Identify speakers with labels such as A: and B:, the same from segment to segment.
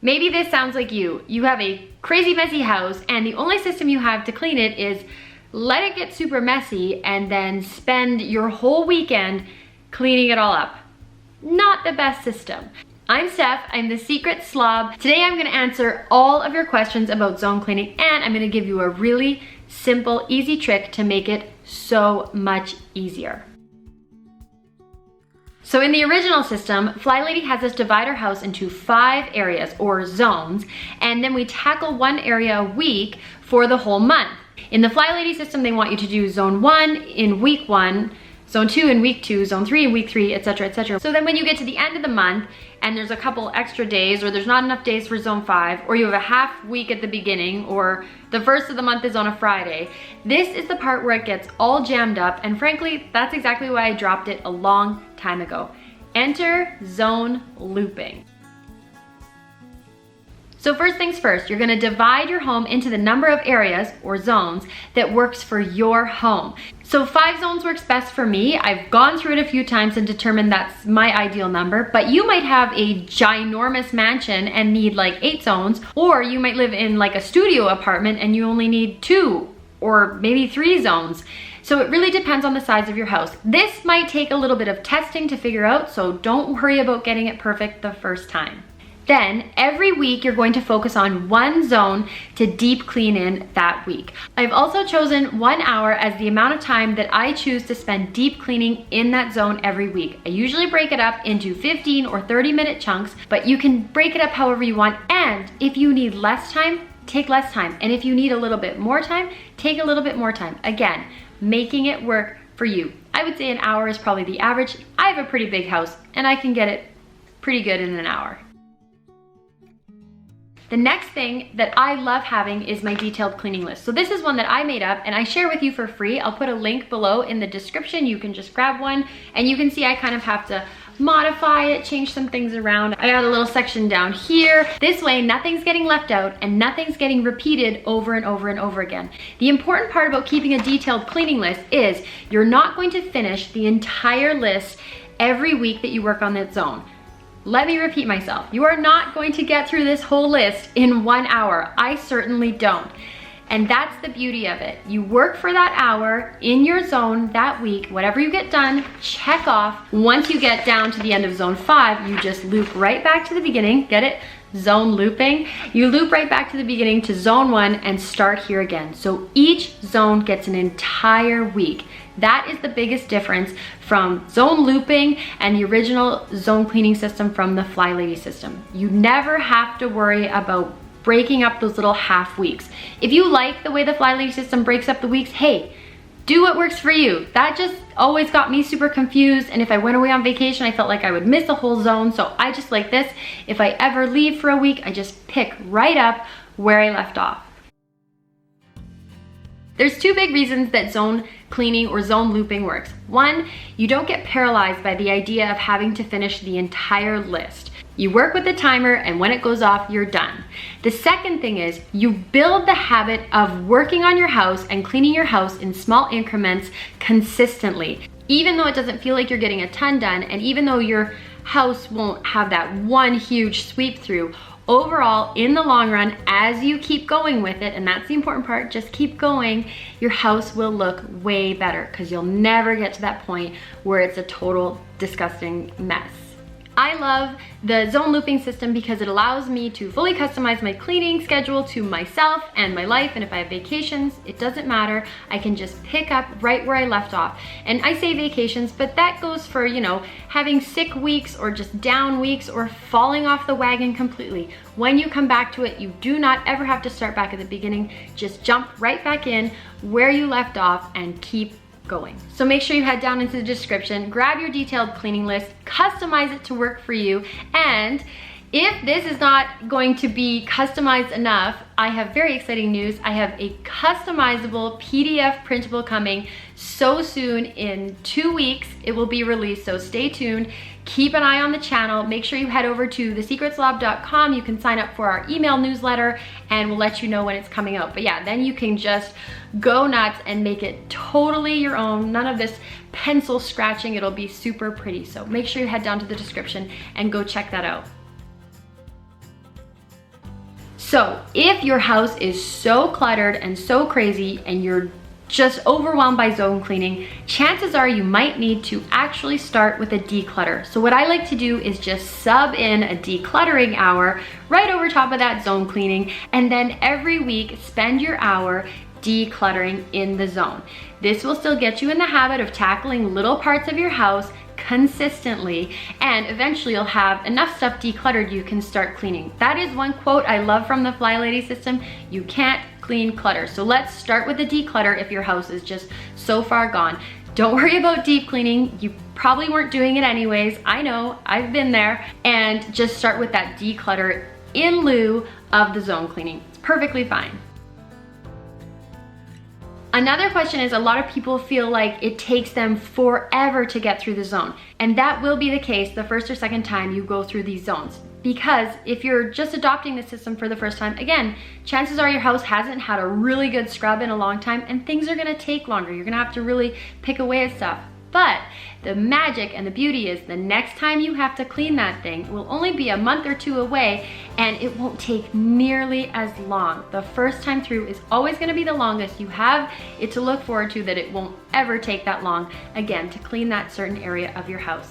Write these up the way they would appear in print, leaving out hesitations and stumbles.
A: Maybe this sounds like you. You have a crazy messy house and the only system you have to clean it is let it get super messy and then spend your whole weekend cleaning it all up. Not the best system. I'm Steph, I'm the secret slob. Today I'm gonna answer all of your questions about zone cleaning and I'm gonna give you a really simple, easy trick to make it so much easier. So in the original system, Flylady has us divide our house into 5 areas or zones, and then we tackle one area a week for the whole month. In the Flylady system, they want you to do zone 1 in week 1, zone 2 in week 2, zone 3 in week 3, etc., etc. So then when you get to the end of the month and there's a couple extra days or there's not enough days for zone 5 or you have a half week at the beginning or the first of the month is on a Friday, this is the part where it gets all jammed up, and frankly, that's exactly why I dropped it a long time ago. Enter zone looping. So first things first, you're gonna divide your home into the number of areas or zones that works for your home. So 5 zones works best for me. I've gone through it a few times and determined that's my ideal number, but you might have a ginormous mansion and need like 8 zones, or you might live in like a studio apartment and you only need 2 or maybe 3 zones. So it really depends on the size of your house. This might take a little bit of testing to figure out, so don't worry about getting it perfect the first time. Then every week you're going to focus on one zone to deep clean in that week. I've also chosen 1 hour as the amount of time that I choose to spend deep cleaning in that zone every week. I usually break it up into 15 or 30-minute chunks, but you can break it up however you want, and if you need less time, take less time. And if you need a little bit more time, take a little bit more time. Again, making it work for you. I would say an hour is probably the average. I have a pretty big house and I can get it pretty good in an hour. The next thing that I love having is my detailed cleaning list. So this is one that I made up and I share with you for free. I'll put a link below in the description. You can just grab one and you can see I kind of have to modify it, change some things around. I got a little section down here. This way nothing's getting left out and nothing's getting repeated over and over and over again. The important part about keeping a detailed cleaning list is you're not going to finish the entire list every week that you work on that zone. Let me repeat myself. You are not going to get through this whole list in 1 hour. I certainly don't. And that's the beauty of it. You work for that hour in your zone that week. Whatever you get done, check off. Once you get down to the end of zone 5, you just loop right back to the beginning. Get it? Zone looping. You loop right back to the beginning to zone 1 and start here again. So each zone gets an entire week. That is the biggest difference from zone looping and the original zone cleaning system from the Flylady system. You never have to worry about breaking up those little half weeks. If you like the way the Flylady system breaks up the weeks, hey, do what works for you. That just always got me super confused, and if I went away on vacation, I felt like I would miss a whole zone, so I just like this. If I ever leave for a week, I just pick right up where I left off. There's 2 big reasons that zone cleaning or zone looping works. 1, you don't get paralyzed by the idea of having to finish the entire list. You work with the timer and when it goes off, you're done. The second thing is you build the habit of working on your house and cleaning your house in small increments consistently. Even though it doesn't feel like you're getting a ton done, and even though your house won't have that one huge sweep through, overall, in the long run, as you keep going with it, and that's the important part, just keep going, your house will look way better because you'll never get to that point where it's a total disgusting mess. I love the zone looping system because it allows me to fully customize my cleaning schedule to myself and my life, and if I have vacations, it doesn't matter. I can just pick up right where I left off. And I say vacations, but that goes for, you know, having sick weeks or just down weeks or falling off the wagon completely. When you come back to it, you do not ever have to start back at the beginning. Just jump right back in where you left off and keep going. So make sure you head down into the description, grab your detailed cleaning list, customize it to work for you, and if this is not going to be customized enough, I have very exciting news. I have a customizable PDF printable coming so soon. In 2 weeks, it will be released, so stay tuned. Keep an eye on the channel. Make sure you head over to thesecretslob.com. You can sign up for our email newsletter and we'll let you know when it's coming out. But yeah, then you can just go nuts and make it totally your own. None of this pencil scratching. It'll be super pretty. So make sure you head down to the description and go check that out. So if your house is so cluttered and so crazy and you're just overwhelmed by zone cleaning, chances are you might need to actually start with a declutter. So what I like to do is just sub in a decluttering hour right over top of that zone cleaning, and then every week spend your hour decluttering in the zone. This will still get you in the habit of tackling little parts of your house consistently, and eventually you'll have enough stuff decluttered you can start cleaning. That is one quote I love from the Flylady system: you can't clean clutter. So let's start with the declutter if your house is just so far gone. Don't worry about deep cleaning. You probably weren't doing it anyways. I know, I've been there. And just start with that declutter in lieu of the zone cleaning. It's perfectly fine. Another question is, a lot of people feel like it takes them forever to get through the zone. And that will be the case the first or second time you go through these zones. Because if you're just adopting the system for the first time, again, chances are your house hasn't had a really good scrub in a long time, and things are gonna take longer. You're gonna have to really pick away at stuff. But the magic and the beauty is the next time you have to clean that thing will only be a month or two away, and it won't take nearly as long. The first time through is always gonna be the longest. You have it to look forward to that it won't ever take that long, again, to clean that certain area of your house.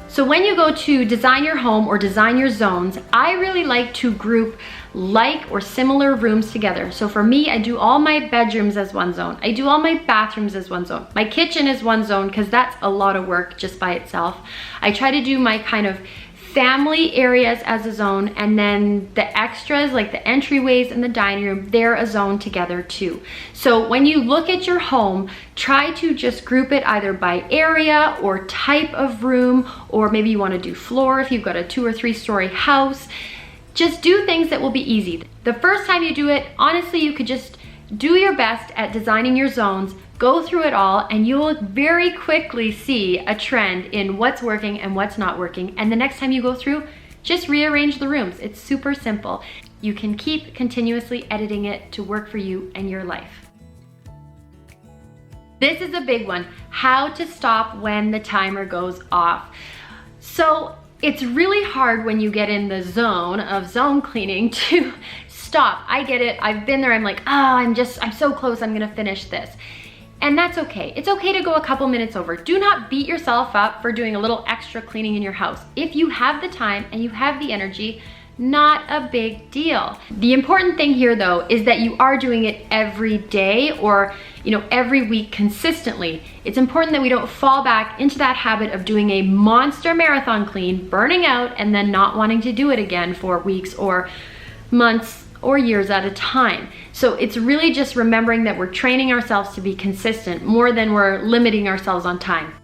A: So when you go to design your home or design your zones, I really like to group like or similar rooms together. So for me, I do all my bedrooms as one zone. I do all my bathrooms as one zone. My kitchen is one zone because that's a lot of work just by itself. I try to do my kind of family areas as a zone, and then the extras like the entryways and the dining room, they're a zone together too. So when you look at your home, try to just group it either by area or type of room, or maybe you want to do floor if you've got a 2 or 3 story house. Just do things that will be easy. The first time you do it, honestly, you could just do your best at designing your zones, go through it all, and you will very quickly see a trend in what's working and what's not working. And the next time you go through, just rearrange the rooms. It's super simple. You can keep continuously editing it to work for you and your life. This is a big one: how to stop when the timer goes off. So it's really hard when you get in the zone of zone cleaning to stop. I get it. I've been there. I'm like, I'm so close. I'm gonna finish this. And that's okay. It's okay to go a couple minutes over. Do not beat yourself up for doing a little extra cleaning in your house. If you have the time and you have the energy, not a big deal. The important thing here though is that you are doing it every day, or every week consistently. It's important that we don't fall back into that habit of doing a monster marathon clean, burning out, and then not wanting to do it again for weeks or months or years at a time. So it's really just remembering that we're training ourselves to be consistent more than we're limiting ourselves on time.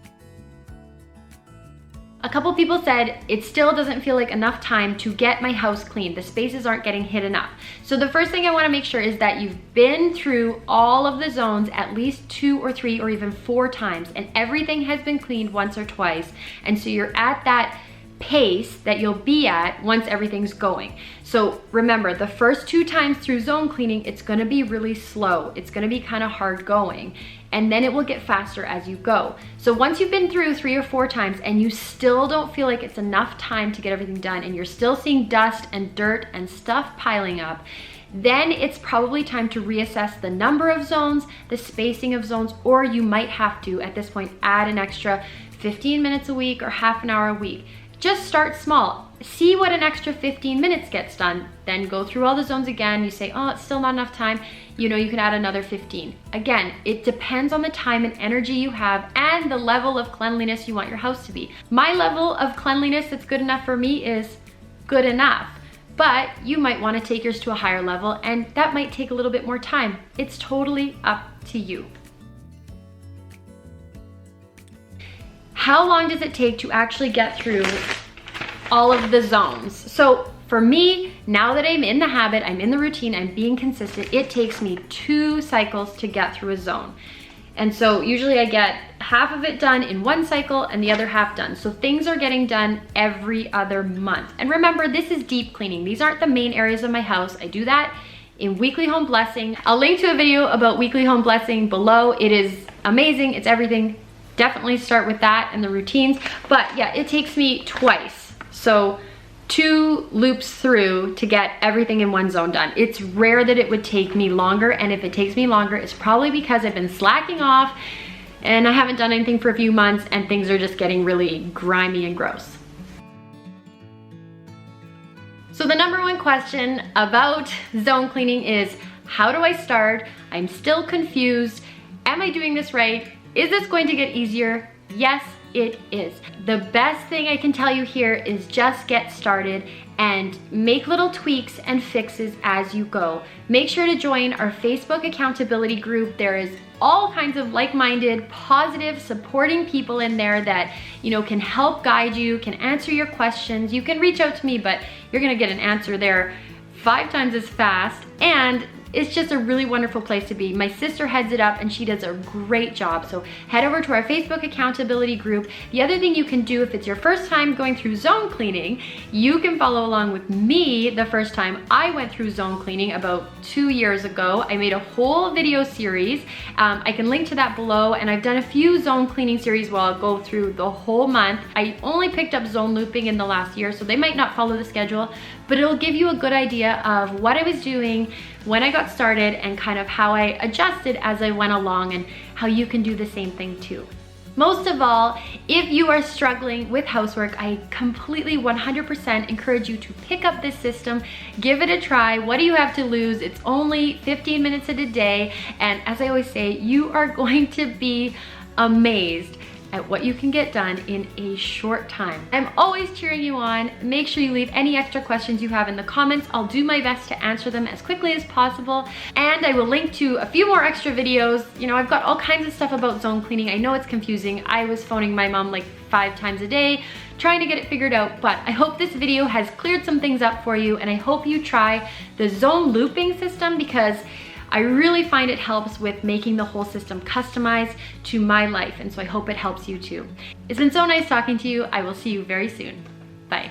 A: A couple people said, it still doesn't feel like enough time to get my house clean. The spaces aren't getting hit enough. So the first thing I wanna make sure is that you've been through all of the zones at least 2 or 3 or even 4 times, and everything has been cleaned once or twice. And so you're at that pace that you'll be at once everything's going. So remember, the first 2 times through zone cleaning, it's gonna be really slow. It's gonna be kind of hard going, and then it will get faster as you go. So once you've been through 3 or 4 times and you still don't feel like it's enough time to get everything done, and you're still seeing dust and dirt and stuff piling up, then it's probably time to reassess the number of zones, the spacing of zones, or you might have to, at this point, add an extra 15 minutes a week or half an hour a week. Just start small. See what an extra 15 minutes gets done. Then go through all the zones again. You say, it's still not enough time. You can add another 15. Again, it depends on the time and energy you have and the level of cleanliness you want your house to be. My level of cleanliness that's good enough for me is good enough. But you might want to take yours to a higher level, and that might take a little bit more time. It's totally up to you. How long does it take to actually get through all of the zones? So for me, now that I'm in the habit, I'm in the routine, I'm being consistent, it takes me 2 cycles to get through a zone. And so usually I get half of it done in one cycle and the other half done. So things are getting done every other month. And remember, this is deep cleaning. These aren't the main areas of my house. I do that in Weekly Home Blessing. I'll link to a video about Weekly Home Blessing below. It is amazing. It's everything. Definitely start with that and the routines. But yeah, it takes me twice. So 2 loops through to get everything in one zone done. It's rare that it would take me longer, and if it takes me longer, it's probably because I've been slacking off and I haven't done anything for a few months and things are just getting really grimy and gross. So the number one question about zone cleaning is, how do I start? I'm still confused. Am I doing this right? Is this going to get easier? Yes, it is. The best thing I can tell you here is just get started and make little tweaks and fixes as you go. Make sure to join our Facebook accountability group. There is all kinds of like-minded, positive, supporting people in there that, you know, can help guide you, can answer your questions. You can reach out to me, but you're gonna get an answer there 5 times as fast, and it's just a really wonderful place to be. My sister heads it up and she does a great job. So head over to our Facebook accountability group. The other thing you can do if it's your first time going through zone cleaning, you can follow along with me the first time I went through zone cleaning about 2 years ago. I made a whole video series. I can link to that below, and I've done a few zone cleaning series where I'll go through the whole month. I only picked up zone looping in the last year, so they might not follow the schedule, but it'll give you a good idea of what I was doing when I got started and kind of how I adjusted as I went along, and how you can do the same thing too. Most of all, if you are struggling with housework, I completely 100% encourage you to pick up this system, give it a try. What do you have to lose? It's only 15 minutes a day, and as I always say, you are going to be amazed at what you can get done in a short time. I'm always cheering you on. Make sure you leave any extra questions you have in the comments. I'll do my best to answer them as quickly as possible. And I will link to a few more extra videos. You know, I've got all kinds of stuff about zone cleaning. I know it's confusing. I was phoning my mom like 5 times a day trying to get it figured out, but I hope this video has cleared some things up for you, and I hope you try the zone looping system, because I really find it helps with making the whole system customized to my life, and so I hope it helps you too. It's been so nice talking to you. I will see you very soon. Bye.